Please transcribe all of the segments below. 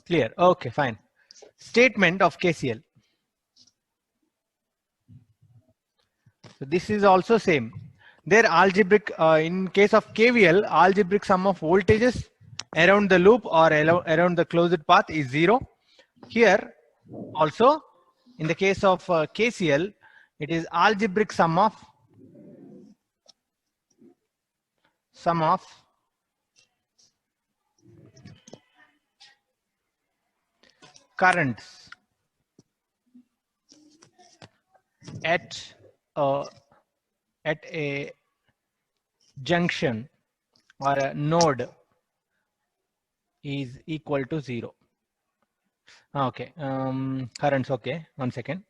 Clear. Okay, fine. Statement of KCL. So this is also same. Their algebraic, in case of KVL, algebraic sum of voltages around the loop or around the closed path is 0. Here also, in the case of KCL, it is algebraic sum of currents at a junction or a node is equal to 0. Okay, currents. Okay, 1 second.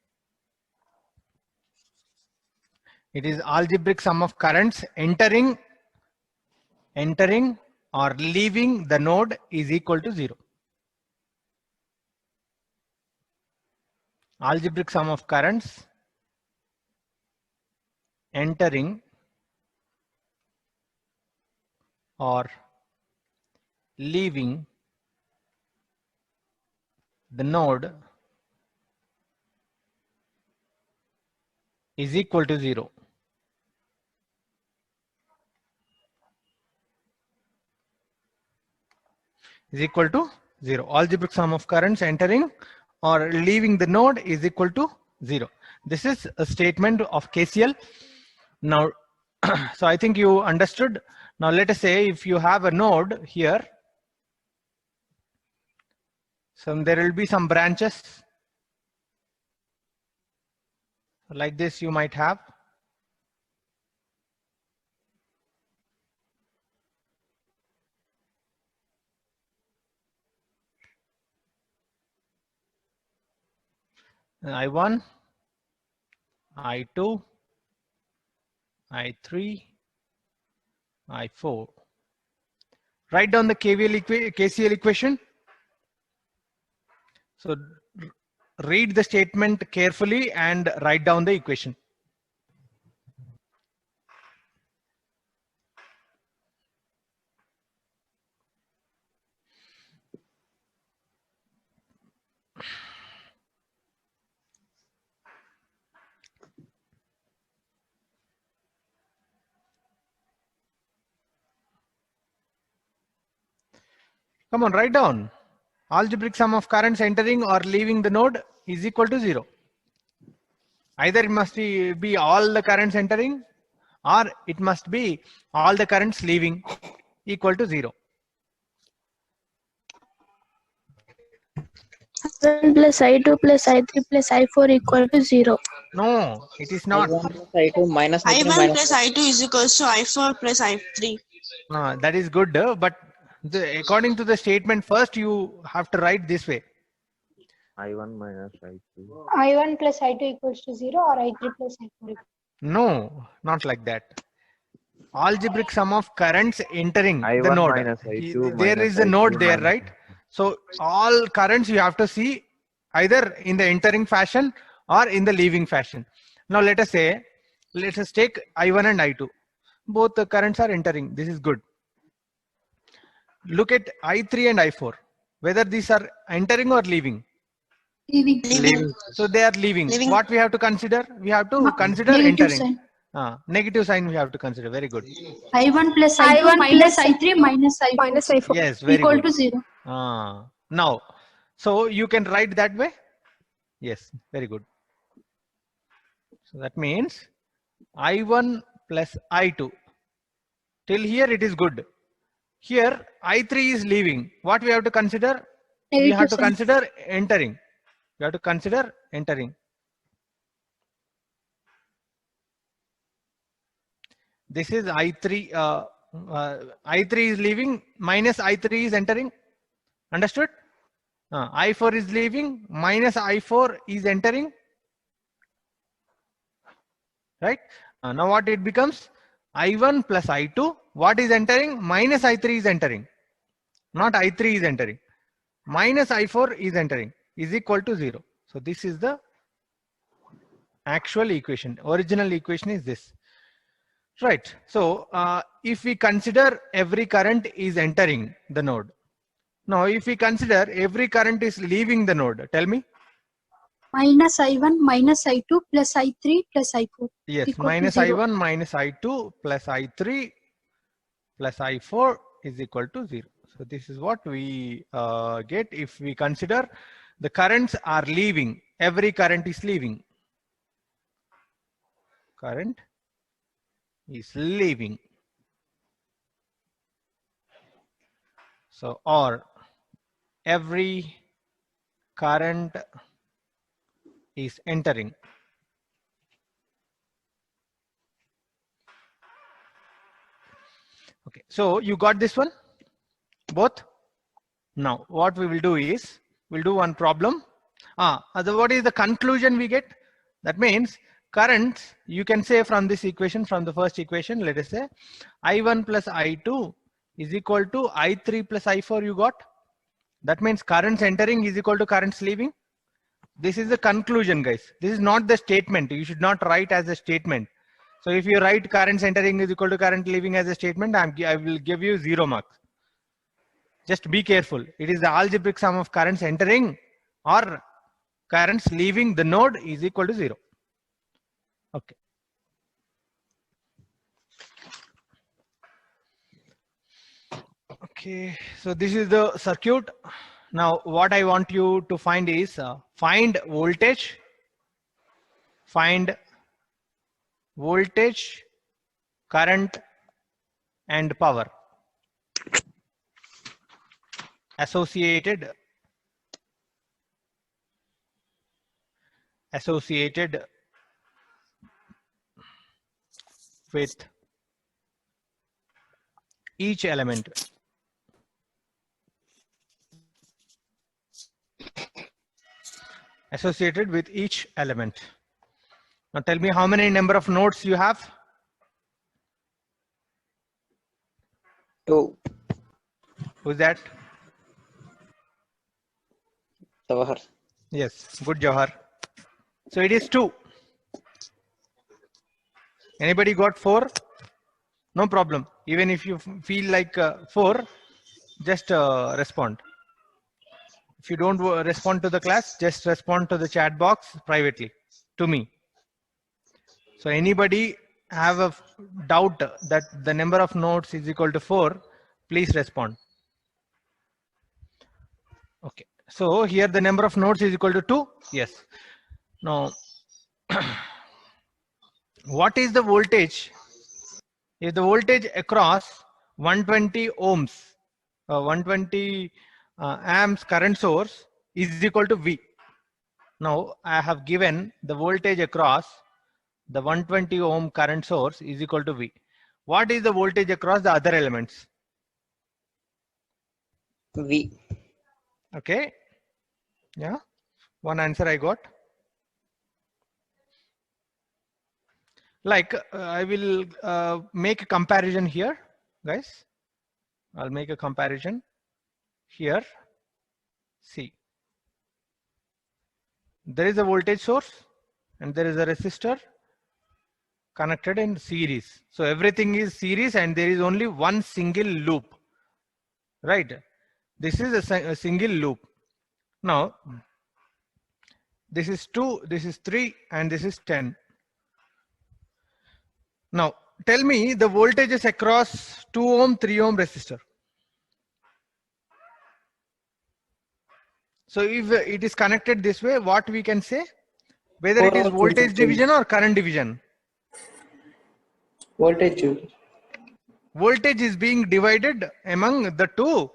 It is algebraic sum of currents entering or leaving the node is equal to 0. Algebraic sum of currents entering or leaving the node is equal to 0. Is equal to 0. Algebraic sum of currents entering or leaving the node is equal to 0. This is a statement of KCL. Now, so I think you understood. Now let us say if you have a node here, so there will be some branches like this you might have. I1, I2, I3, I4. Write down the KCL equation. So read the statement carefully and write down the equation. Come on, write down. Algebraic sum of currents entering or leaving the node is equal to 0. Either it must be all the currents entering or it must be all the currents leaving equal to 0. I1 plus I2 plus I3 plus I4 equal to 0. No, it is not. I1 plus I2 minus I3 I1 minus plus I2 is equals to I4 plus I3. That is good, but according to the statement, first you have to write this way. I1 minus I2. I1 plus I2 equals to 0 or I3 plus I4? No, not like that. Algebraic sum of currents entering the I1 node. minus I2 There minus is a node I3 there, minus right? So all currents you have to see either in the entering fashion or in the leaving fashion. Now let us say, let us take I1 and I2. Both the currents are entering. This is good. Look at I3 and I4. Whether these are entering or leaving. Leaving. So they are leaving. Leaving. What we have to consider? We have to consider Negative entering. sign. Negative sign we have to consider. Very good. I1 plus I2 I1 minus plus I3 minus I4 minus I4 Yes, very equal good. to 0. Now, so you can write that way. Yes, very good. So that means I1 plus I2. Till here it is good. Here I3 is leaving. What we have to consider? We have to sign. consider entering. We have to consider entering. This is I3. I3 is leaving, minus I3 is entering. Understood? I4 is leaving, minus I4 is entering. Right? Now what it becomes? I1 plus I2. What is entering? Minus I3 is entering. Not I3 is entering. Minus I4 is entering. Is equal to 0. So this is the actual equation. Original equation is this. Right. So if we consider every current is entering the node, Now, if we consider every current is leaving the node, tell me. minus I1 minus I2 plus I3 plus I4. Yes, Equal to minus 0. I1 minus I2 plus I3 plus I4 is equal to 0. So this is what we get if we consider the currents are leaving. Every current is leaving. Current is leaving. So, or every current is entering. Okay, so you got this one, both. Now, what we will do is, we'll do one problem. What is the conclusion we get? That means currents, you can say from this equation, from the first equation, let us say I1 plus I2 is equal to I3 plus I4 you got. That means currents entering is equal to currents leaving. This is the conclusion, guys. This is not the statement. You should not write as a statement. So if you write currents entering is equal to current leaving as a statement, I will give you 0 marks. Just be careful. It is the algebraic sum of currents entering or currents leaving the node is equal to 0. Okay. Okay, so this is the circuit. Now what I want you to find is find voltage, current and power associated with each element. Associated with each element. Now tell me how many number of nodes you have? 2. Who's that? Jawahar. Yes, good Jawahar. So it is 2. Anybody got 4? No problem. Even if you feel like 4, just respond. If you don't respond to the class, just respond to the chat box privately to me. So anybody have a doubt that the number of nodes is equal to 4, please respond. Okay. So here the number of nodes is equal to 2. Yes. Now, what is the voltage? If the voltage across 120 ohms, 120 amps current source is equal to V. Now I have given the voltage across the 120 ohm current source is equal to V. What is the voltage across the other elements? V. Okay. Yeah. One answer I got. Like I will make a comparison here, guys. I'll make a comparison here. See, there is a voltage source and there is a resistor connected in series. So everything is series and there is only one single loop, right? This is a single loop. Now, this is 2, this is 3, and this is 10. Now, tell me the voltages across 2 ohm, 3 ohm resistor. So if it is connected this way, what we can say? Whether it is voltage division or current division. Voltage. Voltage is being divided among the 2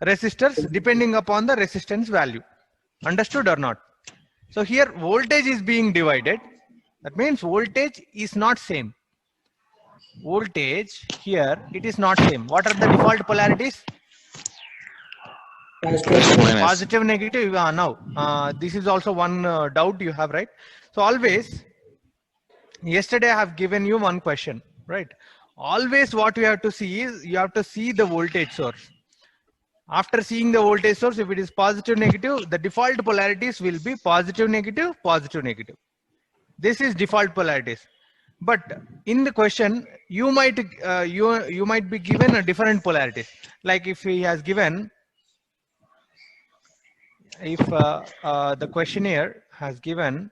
resistors depending upon the resistance value. Understood or not? So here voltage is being divided. That means voltage is not same. Voltage here, it is not same. What are the default polarities? Positive, negative. Now, this is also one doubt you have, right? So always, yesterday I have given you one question, right? Always what you have to see is, you have to see the voltage source. After seeing the voltage source, if it is positive, negative, the default polarities will be positive, negative, positive, negative. This is default polarities. But in the question, you might you might be given a different polarities. Like if he has given if the questionnaire has given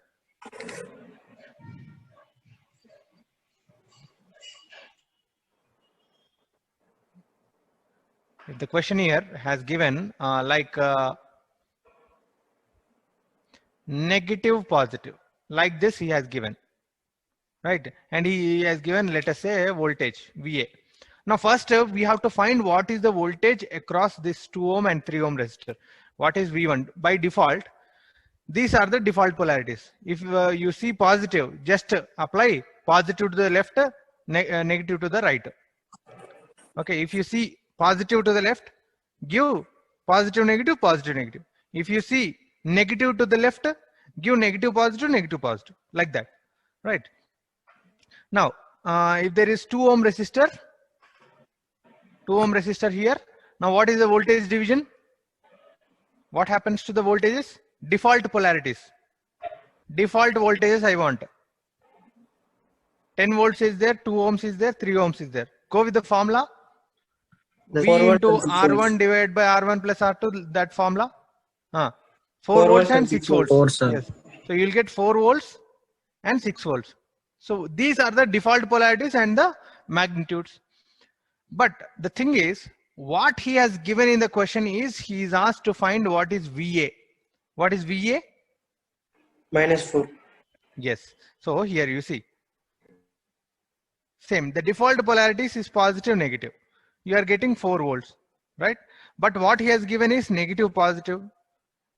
negative positive, like this he has given, right? And he has given, let us say, voltage VA. Now first we have to find what is the voltage across this 2 ohm and 3 ohm resistor. What is V1? By default, these are the default polarities. If you see positive, just apply positive to the left, negative to the right. Okay, if you see positive to the left, give positive, negative, positive, negative. If you see negative to the left, give negative, positive, negative, positive, like that, right? Now, if there is 2 ohm resistor, 2 ohm resistor here. Now, what is the voltage division? What happens to the voltages? Default polarities. Default voltages I want. 10 volts is there, 2 ohms is there, 3 ohms is there. Go with the formula. V into R1 divided by R1 plus R2, that formula. 4 volts and 6 volts. Yes. So you'll get 4 volts and 6 volts. So these are the default polarities and the magnitudes. But the thing is, what he has given in the question is, he is asked to find what is VA. What is VA? -4. Yes. So here you see. Same. The default polarities is positive, negative. You are getting 4 volts, right? But what he has given is negative, positive,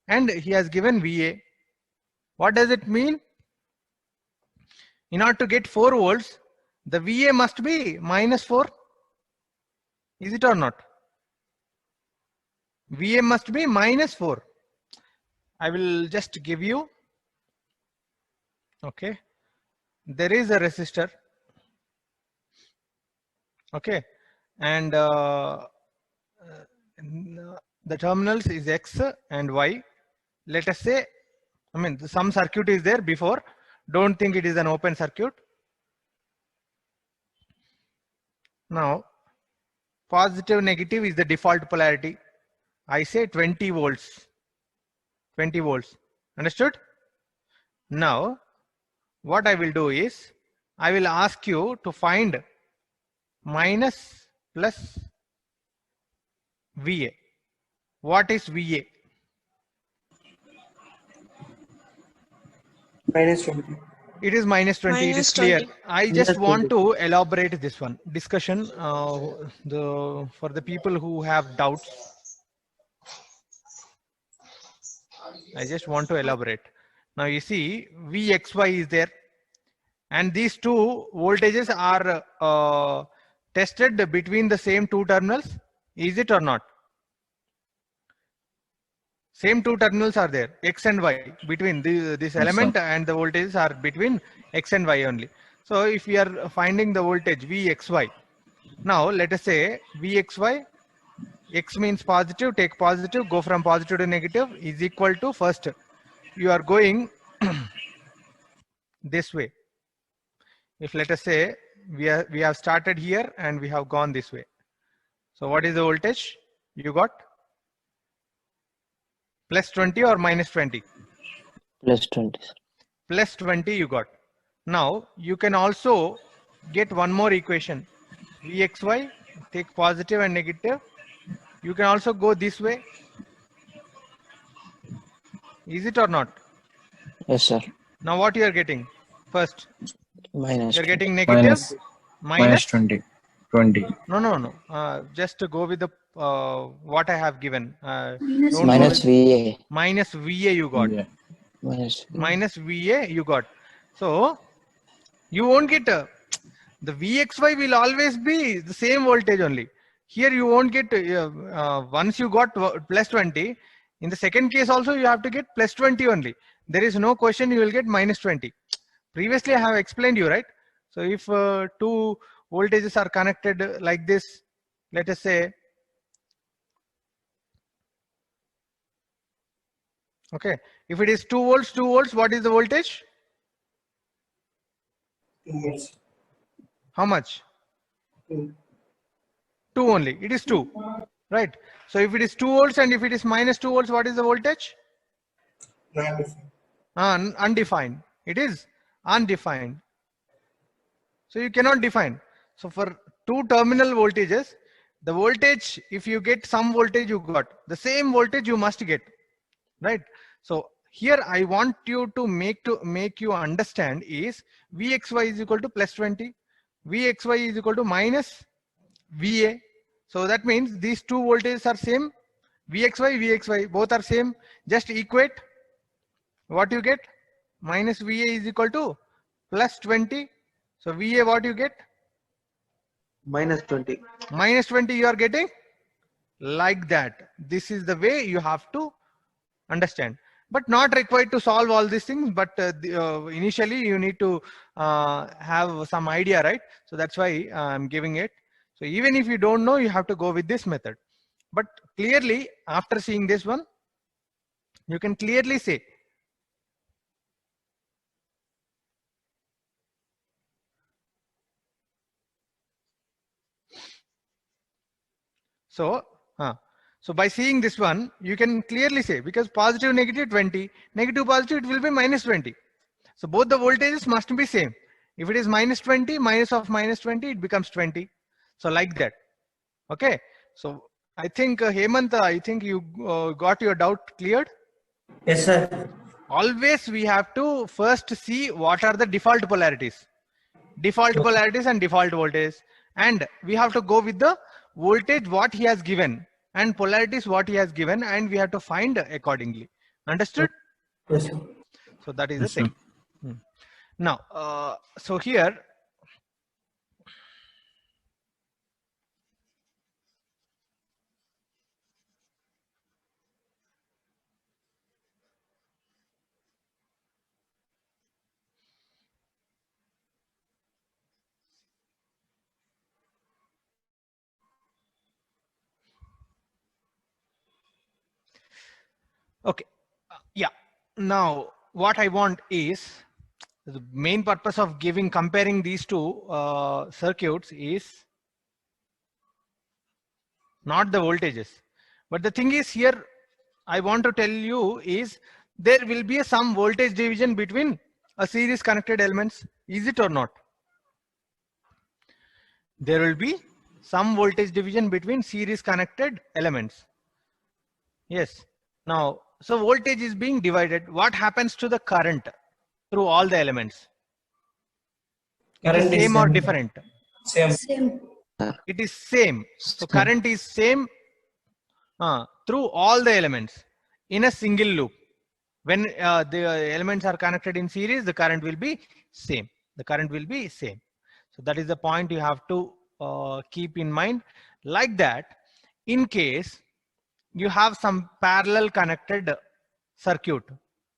and he has given VA. What does it mean? In order to get 4 volts, the VA must be -4. Is it or not? VA must be -4. I will just give you. Okay. There is a resistor. Okay. And the terminals is X and Y. Let us say, I mean, some circuit is there before. Don't think it is an open circuit. Now, positive, negative is the default polarity. I say 20 volts. 20 volts. Understood? Now, what I will do is, I will ask you to find minus plus VA. What is VA? -20. It is -20. It is Minus clear. 20. I just want to elaborate this one discussion for the people who have doubts. I just want to elaborate. Now you see VXY is there, and these two voltages are tested between the same two terminals. Is it or not? Same two terminals are there, X and Y, between this element and the voltages are between X and Y only. So if we are finding the voltage VXY, now let us say VXY, X means positive, take positive, go from positive to negative, is equal to, first you are going this way. If let us say we have started here and we have gone this way. So what is the voltage you got? Plus 20 or minus 20? Plus 20. Plus 20 you got. Now you can also get one more equation. Vxy, take positive and negative. You can also go this way. Is it or not? Yes, sir. Now what you are getting? First, Minus you are 20. getting negative. Minus 20. 20. No. Just to go with the what I have given. Minus Don't Minus go VA. minus VA you got. Yeah. Minus VA you got. So you won't get the VXY will always be the same voltage only. Here you won't get once you got plus 20. In the second case also you have to get plus 20 only. There is no question you will get minus 20. Previously I have explained you, right? So if two voltages are connected like this, let us say, okay, if it is 2 volts, what is the voltage? 2 volts. How much? 2. 2 only. It is 2, right? So if it is 2 volts and if it is minus 2 volts, what is the voltage? Not defined. Undefined. It is undefined. So you cannot define. So for two terminal voltages, the voltage, if you get some voltage, you got the same voltage you must get, right? So here I want you to make you understand is Vxy is equal to plus 20, Vxy is equal to minus Va. So that means these two voltages are same. Vxy both are same. Just equate. What you get? Minus Va is equal to plus 20. So Va, what you get? Minus 20. Minus 20 you are getting like that. This is the way you have to understand, but not required to solve all these things. But initially you need to have some idea, right? So that's why I'm giving it. So even if you don't know, you have to go with this method. But clearly after seeing this one, you can clearly say so. So by seeing this one, you can clearly say, because positive, negative 20, negative, positive, it will be minus 20. So both the voltages must be same. If it is minus 20, minus of minus 20, it becomes 20. So like that. Okay. So I think Hemant, I think you got your doubt cleared. Yes, sir. Always we have to first see what are the default polarities. Default polarities and default voltage. And we have to go with the voltage what he has given and polarities what he has given, and we have to find accordingly. Understood? Yes, sir. So that is Yes, the thing. Now, so here, okay, yeah. Now, what I want is, the main purpose of comparing these two circuits is not the voltages, but the thing is here, I want to tell you is there will be some voltage division between a series connected elements. Is it or not? There will be some voltage division between series connected elements. Yes. Now, so voltage is being divided. What happens to the current through all the elements? Current is Same or different? Same. Same. It is same. So current is same through all the elements in a single loop. When the elements are connected in series, the current will be same. The current will be same. So that is the point you have to keep in mind. Like that, in case you have some parallel connected circuit,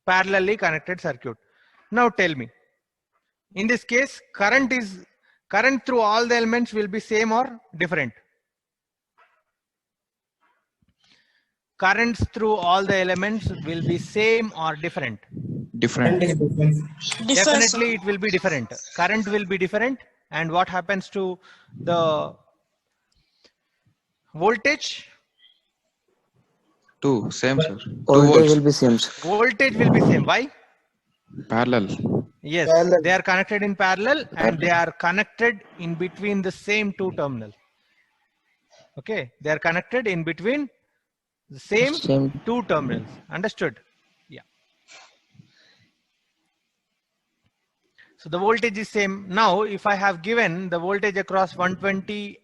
parallelly connected circuit. Now tell me, in this case, current through all the elements will be same or different? Currents through all the elements will be same or different? Different. Current is different. Definitely it will be different. Current will be different. And what happens to the voltage? Two, same, sir. 2 Voltage volts. will be same, sir. Voltage will be same. Why? Parallel. Yes, Parallel. they are connected in parallel and they are connected in between the same two terminals. Okay, they are connected in between the same two terminals. Understood? Yeah. So the voltage is same. Now, if I have given the voltage across 120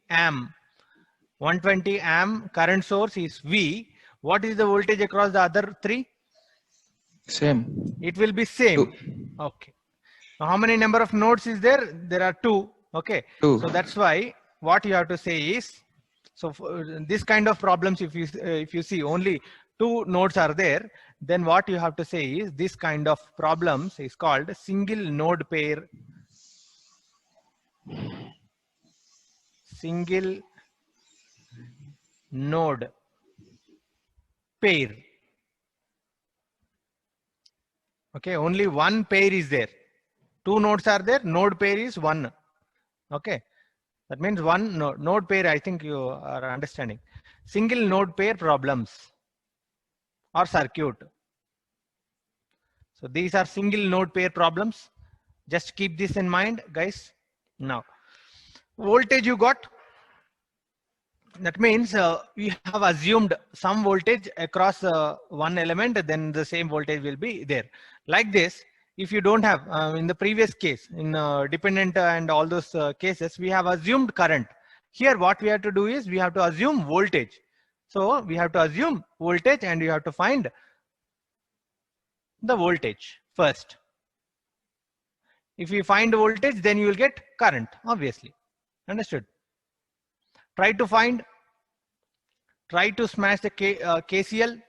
amp current source is V, what is the voltage across the other three? Same. It will be same. Okay. Now, how many number of nodes is there? There are 2. Okay. 2. So that's why what you have to say is, so for this kind of problems, if you see only 2 nodes are there, then what you have to say is this kind of problems is called single node pair. Single node pair. Okay, only one pair is there. 2 nodes are there, node pair is 1. Okay, that means one node pair. I think you are understanding. Single node pair problems or circuit. So these are single node pair problems. Just keep this in mind, guys. Now, voltage you got. That means we have assumed some voltage across one element, then the same voltage will be there. Like this, if you don't have, in the previous case, in dependent and all those cases, we have assumed current. Here, what we have to do is we have to assume voltage. So we have to assume voltage and you have to find the voltage first. If you find voltage, then you will get current, obviously. Understood? Try to smash the KCL.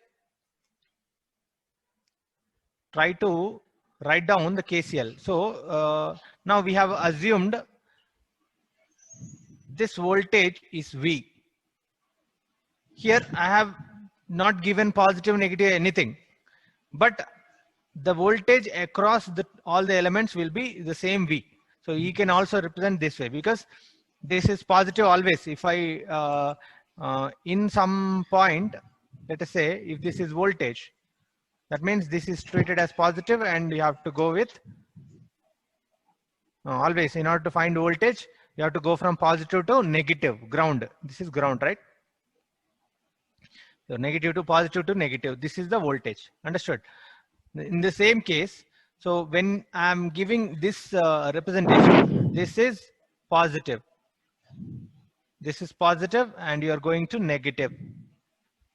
Try to write down the KCL. So now we have assumed this voltage is V. Here I have not given positive, negative, anything, but the voltage across all the elements will be the same V. So you can also represent this way, because this is positive always. If I in some point, let us say if this is voltage, that means this is treated as positive, and you have to go with always, in order to find voltage, you have to go from positive to negative, ground. This is ground, right? So negative to positive to negative, this is the voltage. Understood? In the same case, so when I'm giving this representation, this is positive. This is positive, and you are going to negative,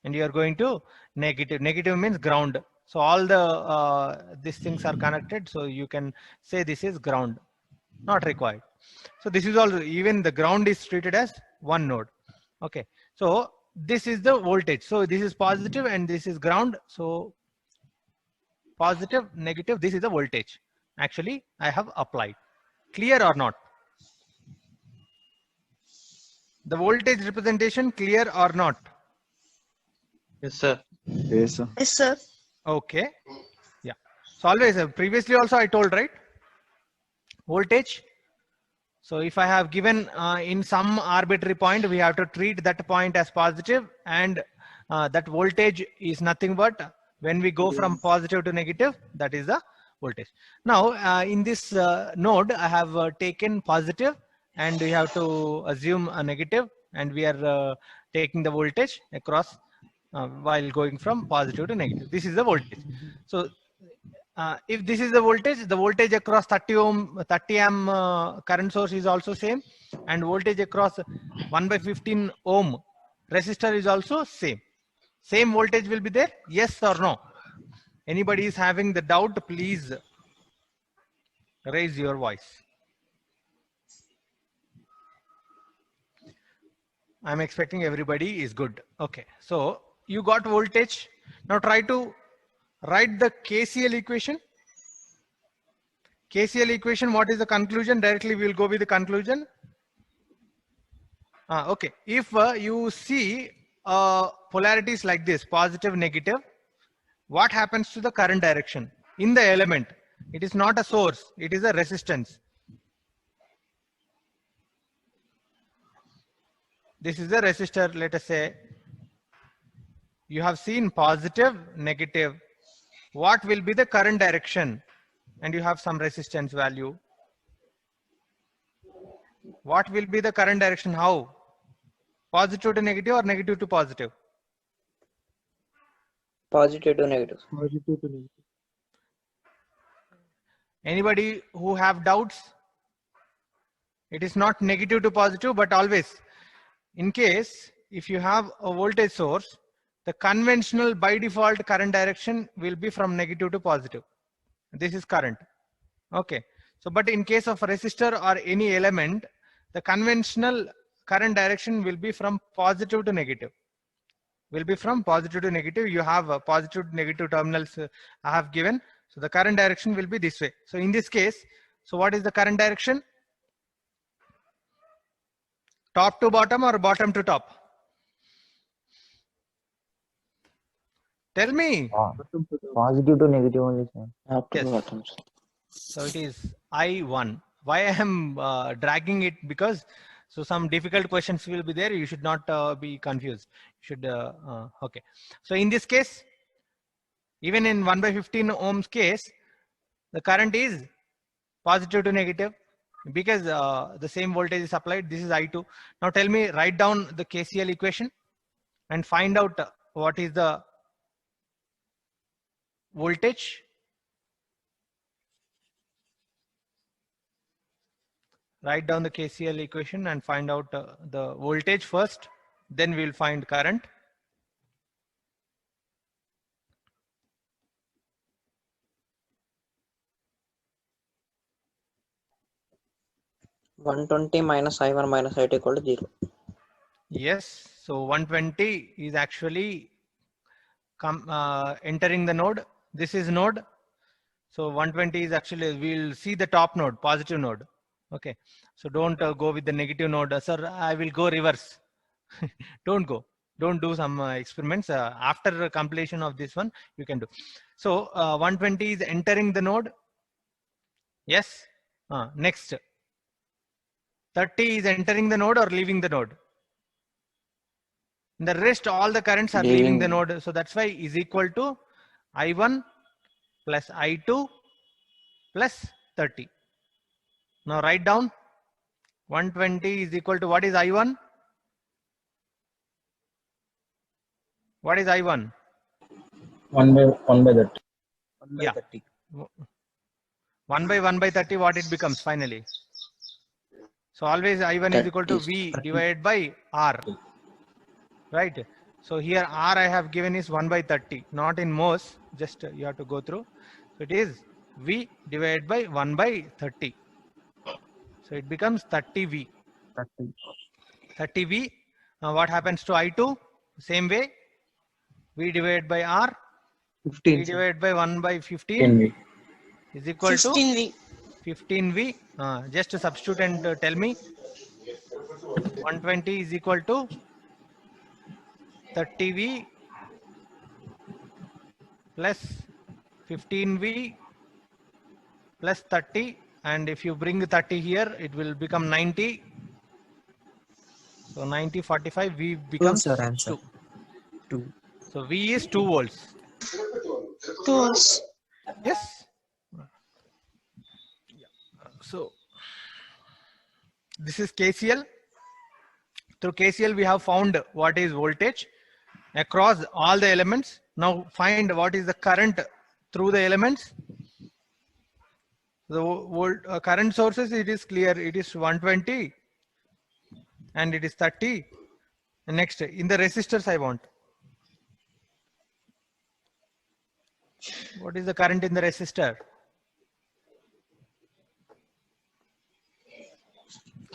and you are going to negative. Negative means ground. So all the these things are connected. So you can say this is ground, not required. So this is also, even the ground is treated as one node. Okay. So this is the voltage. So this is positive and this is ground. So positive, negative, this is the voltage. Actually, I have applied. Clear or not? The voltage representation clear or not? Yes, sir. Yes, sir. Yes, sir. Okay. Yeah. So always, previously also I told, right? Voltage. So if I have given in some arbitrary point, we have to treat that point as positive, and that voltage is nothing but when we go from positive to negative, that is the voltage. Now in this node, I have taken positive, and we have to assume a negative, and we are taking the voltage across while going from positive to negative. This is the voltage. So if this is the voltage across 30 amp current source is also same, and voltage across 1/15 ohm resistor is also same. Same voltage will be there, yes or no? Anybody is having the doubt, please raise your voice. I'm expecting everybody is good. Okay, so you got voltage. Now try to write the KCL equation. KCL equation, what is the conclusion? Directly we will go with the conclusion. Okay, if you see polarities like this, positive, negative, what happens to the current direction in the element? It is not a source, it is a resistance. This is a resistor, let us say. You have seen positive, negative. What will be the current direction? And you have some resistance value. What will be the current direction? How? Positive to negative or negative to positive? Positive to negative. Positive to negative. Anybody who have doubts? It is not negative to positive, but always, in case if you have a voltage source, the conventional by default current direction will be from negative to positive. This is current. Okay. So, but in case of a resistor or any element, the conventional current direction will be from positive to negative. Will be from positive to negative. You have a positive to negative terminals I have given. So the current direction will be this way. So in this case, so what is the current direction? Top to bottom or bottom to top? Tell me. Positive to negative only, sir. Up to Yes. bottom. So it is I1. Why I am dragging it? Because so some difficult questions will be there. You should not be confused. You should okay. So in this case, even in 1/15 ohms case, The current is positive to negative because the same voltage is applied. This is I2. Now tell me, write down the KCL equation and find out what is the voltage. Write down the KCL equation and find out the voltage first, then we will find current. -120 minus I1 minus I2 equal to 0. Yes, so 120 is actually entering the node. This is node. So 120 is actually, we'll see the top node, positive node. Okay, so don't go with the negative node. Sir, I will go reverse. Don't go. Don't do some experiments. After completion of this one, you can do. So 120 is entering the node. Yes. Next. 30 is entering the node or leaving the node. The rest, all the currents are leaving the node. So that's why is equal to I1 plus I2 plus 30. Now write down 120 is equal to what is I1? What is I1? 1 by 30. 1 by Yeah. 30. 1 by 1 by 30, what it becomes finally? So always I1 is equal to V divided by R. Right? So here R I have given is 1 by 30, not in mhos, just you have to go through. So it is V divided by 1 by 30. So it becomes 30V. 30V. Now what happens to I2? Same way. V divided by R. 15. V divided by 1 by 15 10V. is equal to 15V. 15V. Just substitute and tell me. 120 is equal to 30V plus 15V plus 30, and if you bring 30 here, it will become 90. So 90, 45, V becomes 2. 2. So V is 2 volts. 2 volts. Yes. So this is KCL. Through KCL, we have found what is voltage across all the elements. Now find what is the current through the elements. The current sources, it is clear. It is 120 and it is 30. And next, in the resistors, I want. What is the current in the resistor?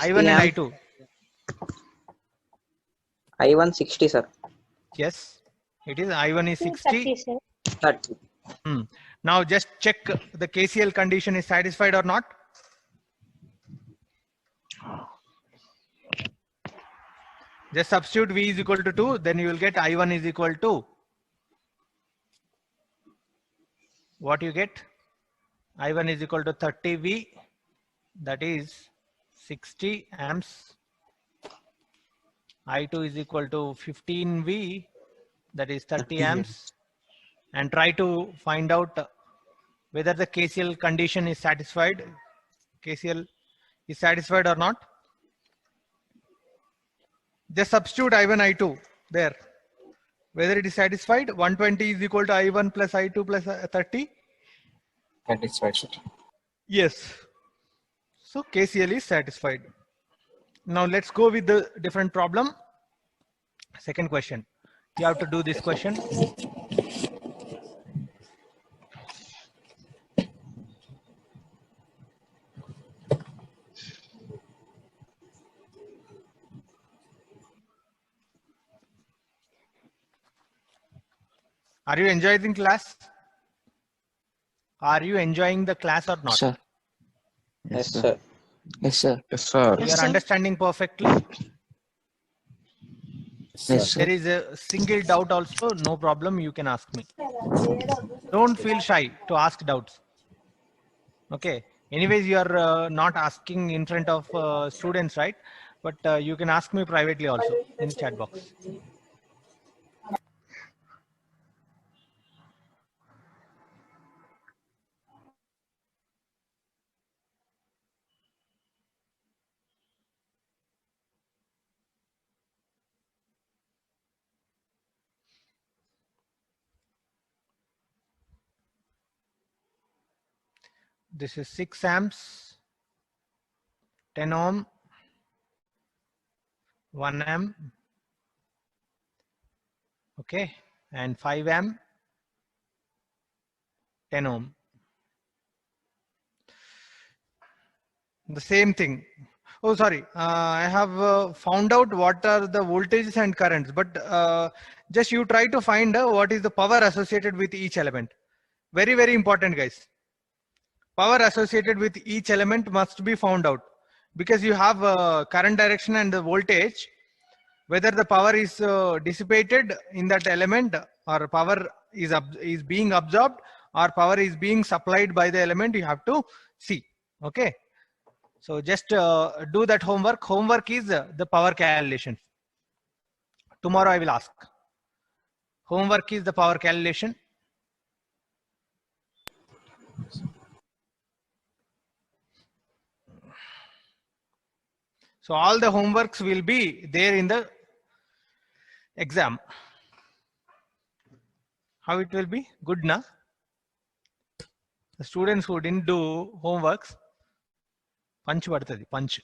I1 and I2. I1 60, sir. Yes, it is. I1 is 60. 30, sir. 30. Now just check the KCL condition is satisfied or not. Just substitute V is equal to 2, then you will get I1 is equal to what you get? I1 is equal to 30V, that is 60 amps. I2 is equal to 15V, that is 30 amps. And try to find out whether the KCL condition is satisfied. KCL is satisfied or not. Just substitute I1, I2 there. Whether it is satisfied, 120 is equal to I1 plus I2 plus 30. Satisfied, sir. Yes. So KCL is satisfied. Now let's go with the different problem. Second question. You have to do this question. Are you enjoying the class? Are you enjoying the class or not? Sir. Yes, sir. Yes, sir. Yes, sir. You Yes, are sir. understanding perfectly. Yes, sir. There is a single doubt also, no problem, you can ask me. Don't feel shy to ask doubts. Okay. Anyways, you are not asking in front of students, right? But you can ask me privately also in chat box. this is 6 amps, 10 ohm, 1 amp, okay, and 5 amp, 10 ohm. The same thing. Oh, sorry. I have found out what are the voltages and currents, but just you try to find what is the power associated with each element. Very, very important, guys. Power associated with each element must be found out, because you have current direction and the voltage, whether the power is dissipated in that element, or power is being absorbed, or power is being supplied by the element, you have to see. Okay. So just do that homework. Homework is the power calculation. Tomorrow I will ask. Homework is the power calculation. So all the homeworks will be there in the exam. How it will be? Good, na? The students who didn't do homeworks, punch padtadi, punch.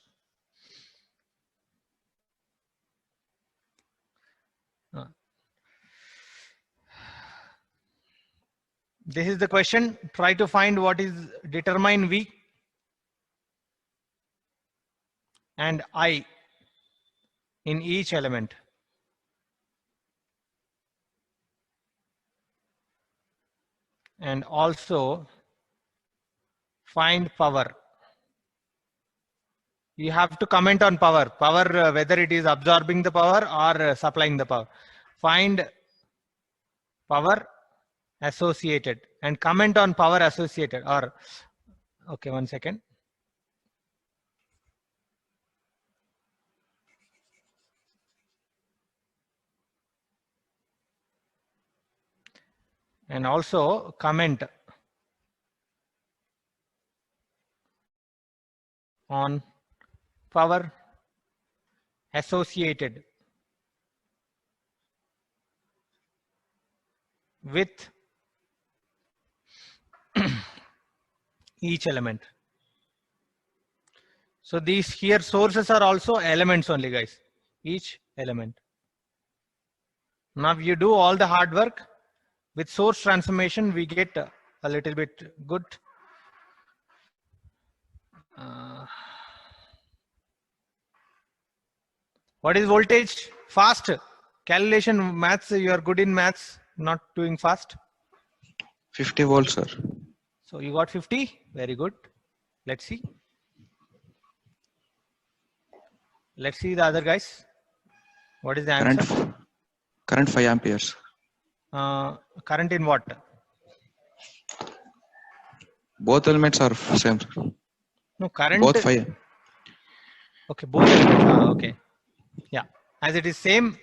This is the question. Try to find what is determine V and I in each element. And also find power. You have to comment on power. Power, whether it is absorbing the power or supplying the power. Find power associated and comment on power associated, or okay, 1 second. And also comment on power associated with each element. So these here sources are also elements only, guys. Each element. Now you do all the hard work. With source transformation, we get a little bit good. What is voltage? Fast. Calculation, maths, you are good in maths, not doing fast. 50 volts, sir. So you got 50. Very good. Let's see. Let's see the other guys. What is the answer? Current 5 amperes. Current in what? Both elements are same. No, current. Both 5. Okay, both elements. Okay. Yeah. As it is same,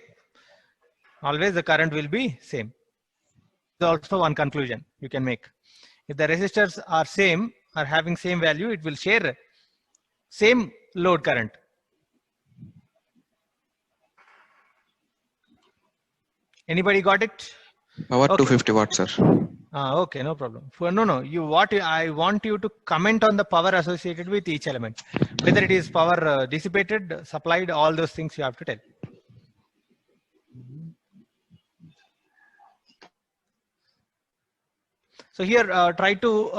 always the current will be same. There's also one conclusion you can make. If the resistors are same, are having same value, it will share same load current. Anybody got it? Power Okay. 250 watts, sir. Okay, no problem. No. I want you to comment on the power associated with each element, whether it is power dissipated, supplied, all those things you have to tell. So here, try to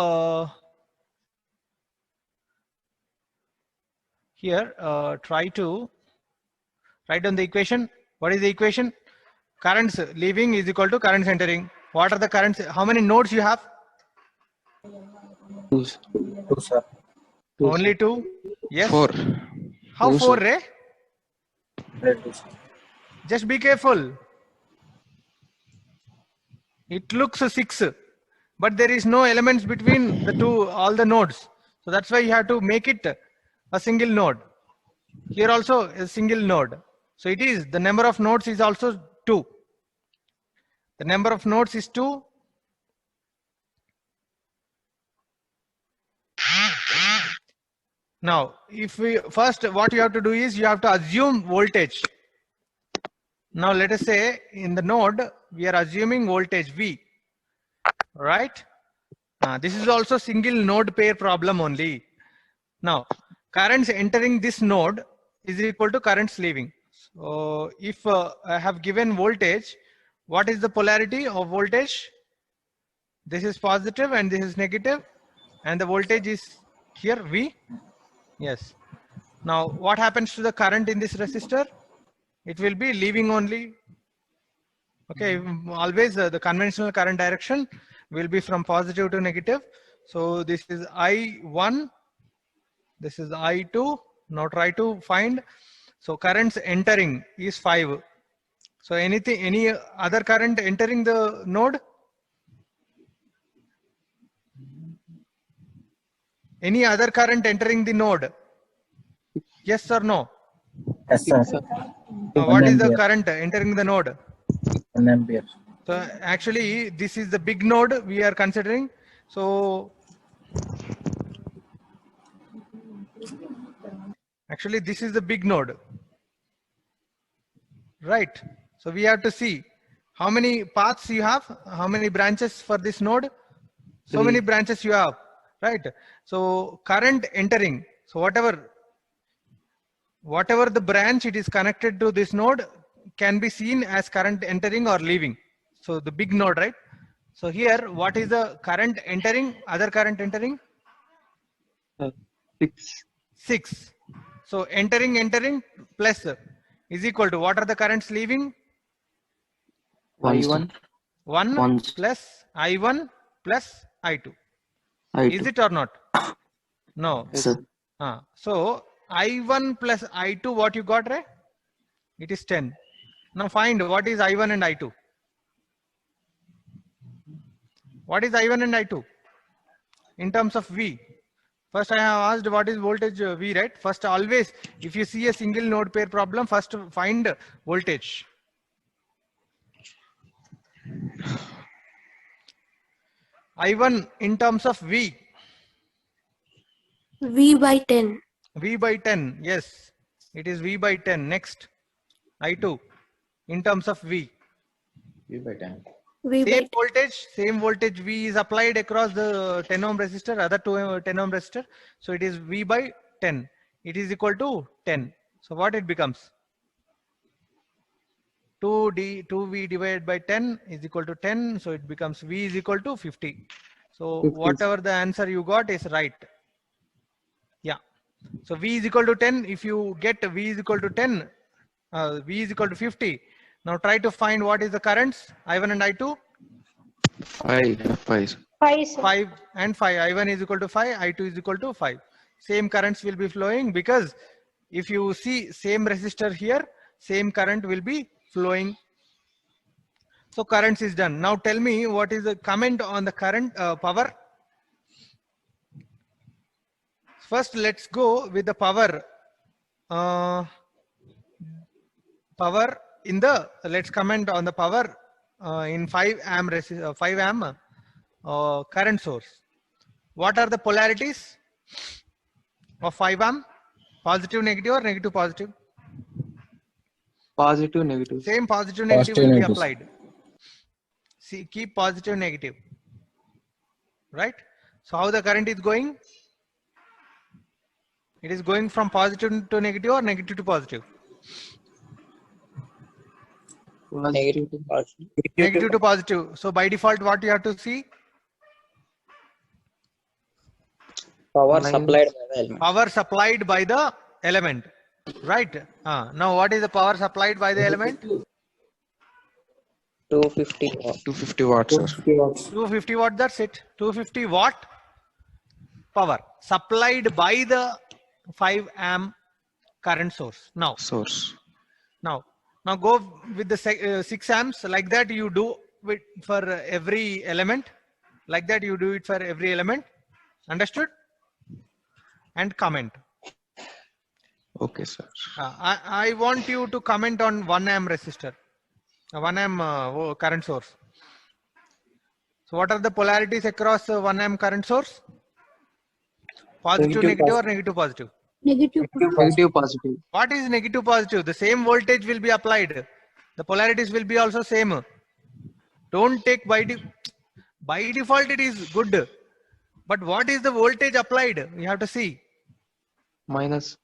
write down the equation. What is the equation? Currents leaving is equal to currents entering. What are the currents? How many nodes you have? 2, sir. Only 2. Yes. 4. How 2, 4, sir. Ray? 2, sir. Just be careful. It looks 6, but there is no elements between the two, all the nodes. So that's why you have to make it a single node. Here also a single node. So it is, the number of nodes is also 2. The number of nodes is 2. Now, if we first, what you have to do is you have to assume voltage. Now let us say in the node, we are assuming voltage V, right? This is also single node pair problem only. Now, currents entering this node is equal to currents leaving. So if I have given voltage, what is the polarity of voltage? This is positive and this is negative, and the voltage is here V. Yes. Now, what happens to the current in this resistor? It will be leaving only. Okay, always the conventional current direction will be from positive to negative. So this is I1, this is I2. Now try to find. So currents entering is 5. So any other current entering the node? Any other current entering the node? Yes or no? Yes, sir. What is the ampere. current entering the node? 1 ampere. So actually this is the big node we are considering. So actually this is the big node, right? So we have to see how many paths you have, how many branches for this node. So 3. many branches you have, right? So current entering, so whatever the branch it is connected to this node can be seen as current entering or leaving. So the big node, right? So here, what is the current entering, other current entering? 6. 6. So entering plus is equal to, what are the currents leaving? I1. 1 One. plus I1 plus I2. I2. Is it or not? No. Sir. So I1 plus I2, what you got, right? It is 10. Now find what is I1 and I2. What is I1 and I2 in terms of V? First I have asked what is voltage V, right? First, always if you see a single node pair problem, first find voltage. I1 in terms of V. V by 10. V by 10. Yes, it is V by 10. Next, I2 in terms of V. V by Same voltage V is applied across the 10 ohm resistor, other 10 ohm resistor. So it is V by 10. It is equal to 10. So what it becomes? 2V divided by 10 is equal to 10. So it becomes V is equal to 50. So 50. whatever the answer you got is right. Yeah. So V is equal to 10. If you get V is equal to 10, V is equal to 50. Now try to find what is the currents, I1 and I2. 5. 5, sir. 5 and 5. I1 is equal to 5, I2 is equal to 5. Same currents will be flowing, because if you see same resistor here, same current will be flowing. So currents is done. Now tell me what is the comment on the current power. First let's go with the power. Power in the, let's comment on the power in 5 amp current source. What are the polarities of 5 amp? Positive, negative, or negative, positive? Positive, negative. Same positive, negative Positive, will be negative. applied. See, keep positive, negative, right? So how the current is going? It is going from positive to negative or negative to positive? Negative to positive. Negative to positive. So by default, what you have to see? Power Minus. supplied by the element. Power supplied by the element, right? Now what is the power supplied by the element? 250 watt. 250 watts, sir. 250 watt, that's it. 250 watt power supplied by the 5 amp current source. Now go with the 6 amps. Like that you do with for every element. Like that you do it for every element. Understood? And comment. Okay, sir. I want you to comment on 1 amp resistor, 1 amp current source. So what are the polarities across 1 amp current source? Positive, negative, or negative, positive? Negative. Negative, positive. What is negative, positive? The same voltage will be applied. The polarities will be also same. Don't take by default it is good. But what is the voltage applied? You have to see. Minus.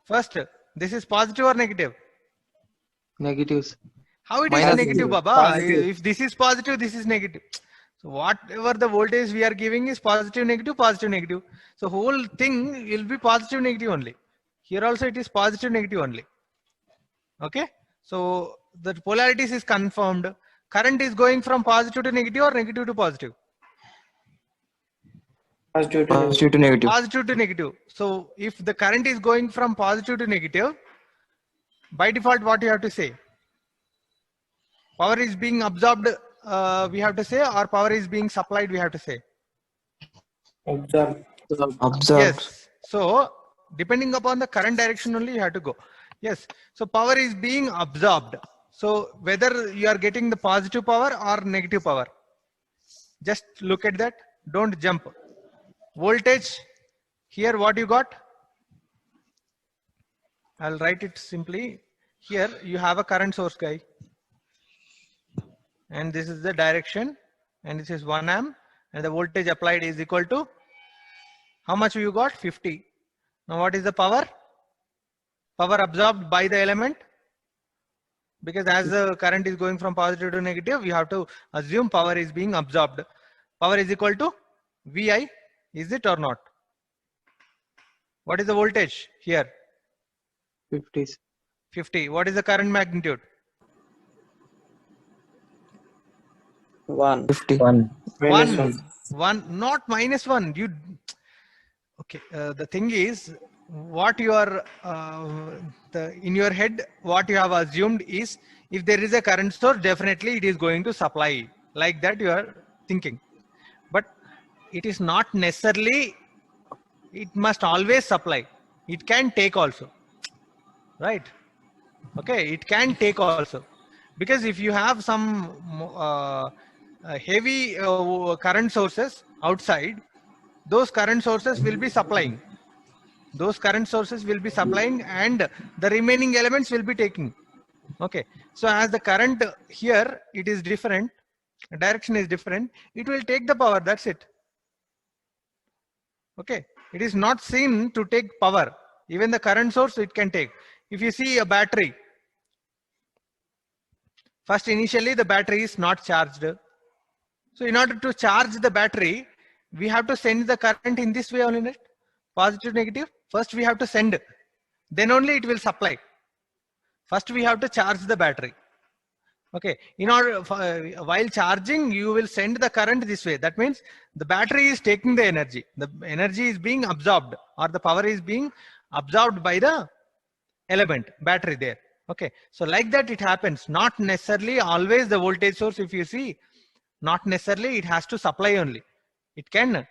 First, this is positive or negative? Negatives. How it is Minus negative, zero. Baba? Positive. If this is positive, this is negative. So whatever the voltage we are giving is positive, negative, positive, negative. So whole thing will be positive, negative only. Here also it is positive, negative only. Okay. So the polarities is confirmed. Current is going from positive to negative or negative to positive? Positive to Positive to negative. Positive to negative. So if the current is going from positive to negative, by default, what you have to say? Power is being absorbed, we have to say, or power is being supplied, we have to say. observe. Observed. Yes. So depending upon the current direction only you have to go. Yes. So power is being absorbed. So whether you are getting the positive power or negative power, just look at that. Don't jump. Voltage here, what you got? I'll write it simply. Here you have a current source, guy, and this is the direction, and this is 1 amp, and the voltage applied is equal to how much you got? 50. Now what is the power? Power absorbed by the element, because as the current is going from positive to negative, you have to assume power is being absorbed. Power is equal to VI, is it or not? What is the voltage here? 50. 50. What is the current magnitude? 1. 50. 1. Minus One. 1. One, not minus 1. You okay? The thing is, what you are in your head, what you have assumed is, if there is a current source, definitely it is going to supply. Like that you are thinking, but it is not necessarily. It must always supply. It can take also, right? Okay, it can take also, because if you have some heavy current sources outside, those current sources will be supplying. Those current sources will be supplying, and the remaining elements will be taking. Okay, so as the current here, it is different, direction is different, it will take the power, that's it. Okay, it is not seen to take power. Even the current source it can take. If you see a battery, first initially the battery is not charged. So in order to charge the battery, we have to send the current in this way only, positive, negative. First we have to send, then only it will supply. First we have to charge the battery. Okay, in order while charging, you will send the current this way. That means the battery is taking the energy. The energy is being absorbed, or the power is being absorbed by the element battery there. Okay, so like that it happens. Not necessarily always the voltage source, if you see, not necessarily it has to supply only. It can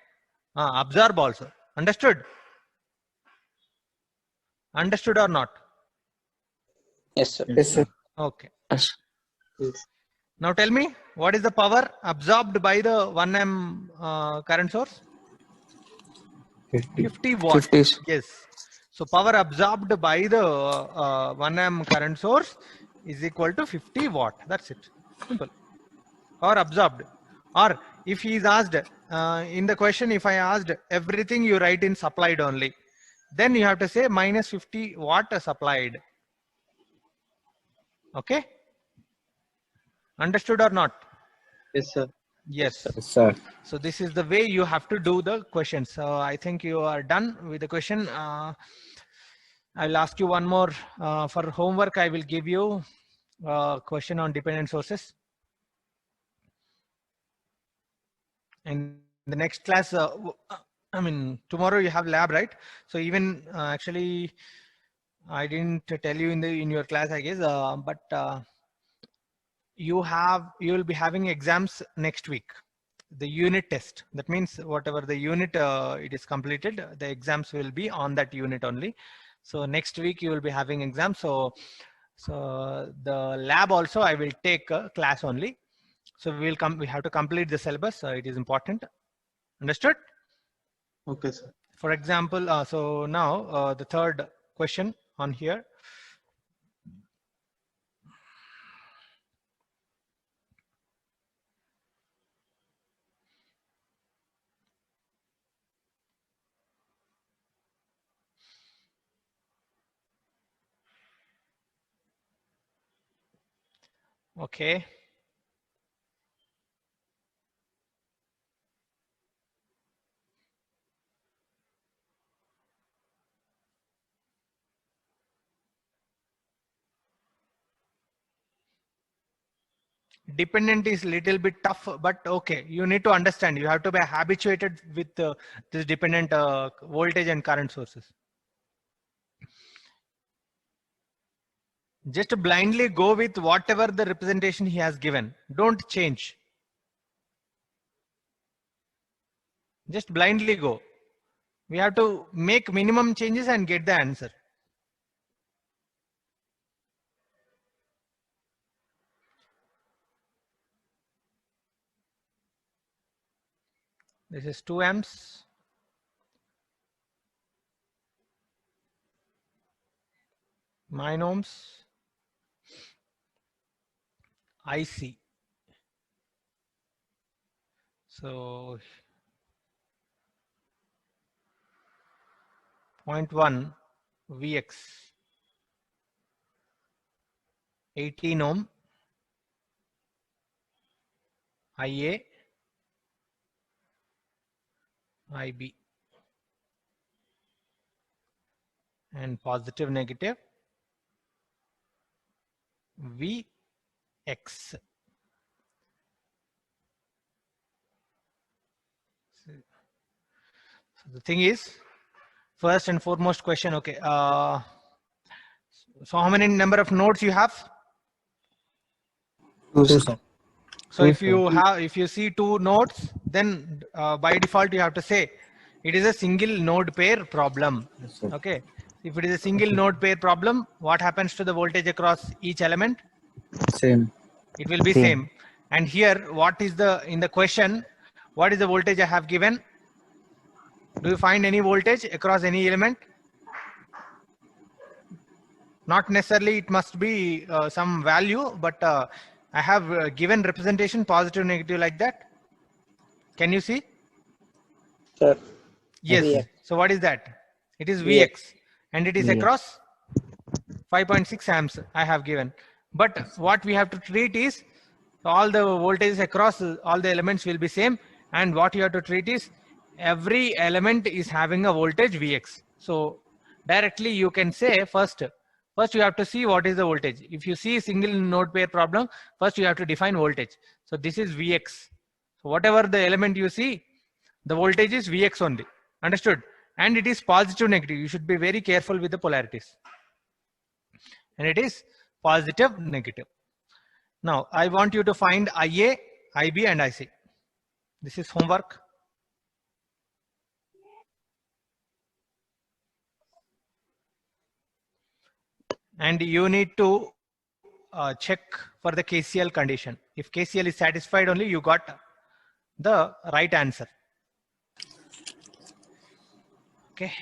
absorb also. Understood? Understood or not? Yes, sir. Yes, sir. Okay. Yes. Now tell me, what is the power absorbed by the 1 amp current source? 50 watt. 50s. Yes. So power absorbed by the 1 amp current source is equal to 50 watt. That's it. Simple. Power absorbed. Or if he is asked in the question, if I asked everything, you write in supplied only, then you have to say minus 50 watt supplied. Okay. Understood or not? Yes, sir. Yes. Yes, sir. So this is the way you have to do the question. So I think you are done with the question. I'll ask you one more for homework. I will give you a question on dependent sources. In the next class, I mean, tomorrow you have lab, right? So even actually, I didn't tell you in your class, I guess, but you will be having exams next week. The unit test. That means whatever the unit it is completed, the exams will be on that unit only. So next week you will be having exams. So the lab also I will take a class only. So we have to complete the syllabus. It is important. Understood? Okay, sir. For example, so now the third question on here. Okay. Dependent is little bit tough, but okay, you need to understand, you have to be habituated with this dependent voltage and current sources. Just blindly go with whatever the representation he has given. Don't change. Just blindly go. We have to make minimum changes and get the answer. This is 2 amps. Nine ohms. IC. So 0.1 Vx. 18 ohm. IA. IB. And positive negative Vx. So the thing is, first and foremost question, okay, so how many number of nodes you have? 2, Two, sir. sir. So Two, if you see 2 nodes, then by default you have to say it is a single node pair problem. Yes, sir. Okay. If it is a single node pair problem, what happens to the voltage across each element? Same. It will be Same. same. And here, what is in the question, what is the voltage I have given? Do you find any voltage across any element? Not necessarily it must be some value, but I have given representation positive, negative like that. Can you see? Sir. Yes. Vx. So what is that? It is Vx. Vx and it is Vx. across 5.6 amps I have given. But what we have to treat is all the voltages across all the elements will be same, and what you have to treat is every element is having a voltage Vx. So directly you can say first you have to see what is the voltage. If you see single node pair problem, first you have to define voltage. So this is Vx. So whatever the element you see, the voltage is Vx only. Understood? And it is positive, negative. You should be very careful with the polarities. And it is positive, negative. Now I want you to find IA, IB and IC. This is homework. And you need to check for the KCL condition. If KCL is satisfied only, you got the right answer. Okay.